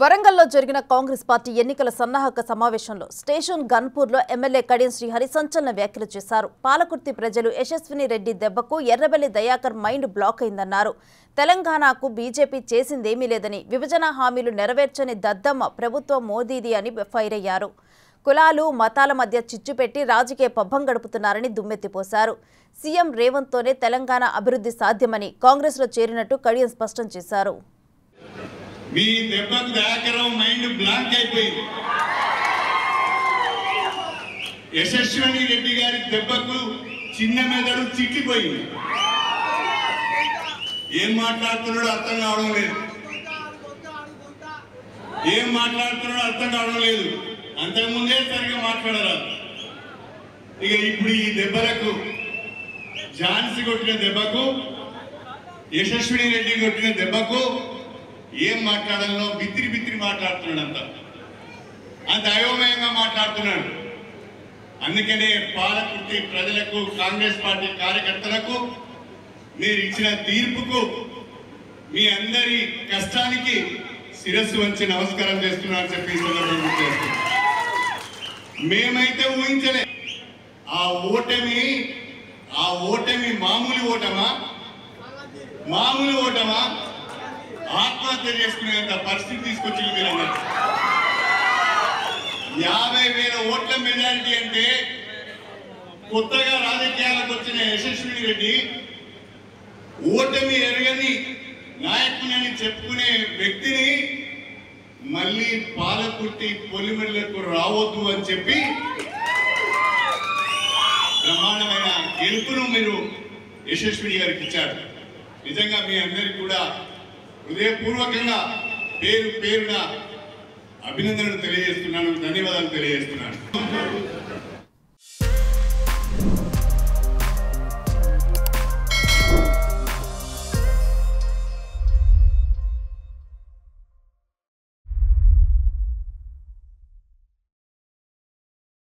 వరంగల్లో జరిగిన కాంగ్రెస్ పార్టీ ఎన్నికల సన్నాహక సమావేశంలో స్టేషన్ గన్పూర్లో ఎమ్మెల్యే కడియం శ్రీహరి సంచలన వ్యాఖ్యలు చేశారు. పాలకుర్తి ప్రజలు యశస్విని రెడ్డి దెబ్బకు ఎర్రబెల్లి దయాకర్ మైండ్ బ్లాక్ అయిందన్నారు. తెలంగాణకు బీజేపీ చేసిందేమీ లేదని, విభజన హామీలు నెరవేర్చని దద్దమ్మ ప్రభుత్వం మోదీది అని ఫైర్ అయ్యారు. కులాలు మతాల మధ్య చిచ్చు పెట్టి రాజకీయ పబ్బం గడుపుతున్నారని దుమ్మెత్తిపోశారు. సీఎం రేవంత్తోనే తెలంగాణ అభివృద్ధి సాధ్యమని కాంగ్రెస్లో చేరినట్టు కడియం స్పష్టం చేశారు. మీ దెబ్బకు దయాకరం మైండ్ బ్లాంక్ అయిపోయింది. యశస్విని రెడ్డి గారి దెబ్బకు చిన్న మెదడు చిట్లిపోయింది. ఏం మాట్లాడుతున్నాడో అర్థం కావడం లేదు. అంతకుముందే సరిగా మాట్లాడరాదు. ఇక ఇప్పుడు ఈ దెబ్బలకు, ఝాన్సీ కొట్టిన దెబ్బకు, యశస్విని రెడ్డి కొట్టిన దెబ్బకు ఏం మాట్లాడాలో బిత్తిరి మాట్లాడుతున్నాడు. అంత అయోమయంగా మాట్లాడుతున్నాడు. అందుకనే పాలకుర్తి ప్రజలకు, కాంగ్రెస్ పార్టీ కార్యకర్తలకు మీరు ఇచ్చిన తీర్పుకు, మీ అందరి కష్టానికి శిరస్సు వంచి నమస్కారం చేస్తున్నారని చెప్పి మేమైతే ఊహించలే. ఆ ఓటమి మామూలు ఓటమా ఆత్మహత్య చేసుకునేంత పరిస్థితి తీసుకొచ్చింది మీరందరూ. 50,000 ఓట్ల మెజారిటీ అంటే కొత్తగా రాజకీయాలకు వచ్చిన యశస్విని రెడ్డి ఓటమి ఎరగని నాయకుని చెప్పుకునే వ్యక్తిని మళ్ళీ పాలకుర్తి పొలిమేరలకు రావద్దు అని చెప్పి బ్రహ్మాండమైన గెలుపును మీరు యశస్విని గారికి ఇచ్చారు. నిజంగా మీ అందరికీ కూడా హృదయపూర్వకంగా పేరున అభినందనలు తెలియజేస్తున్నాను, ధన్యవాదాలు తెలియజేస్తున్నాను.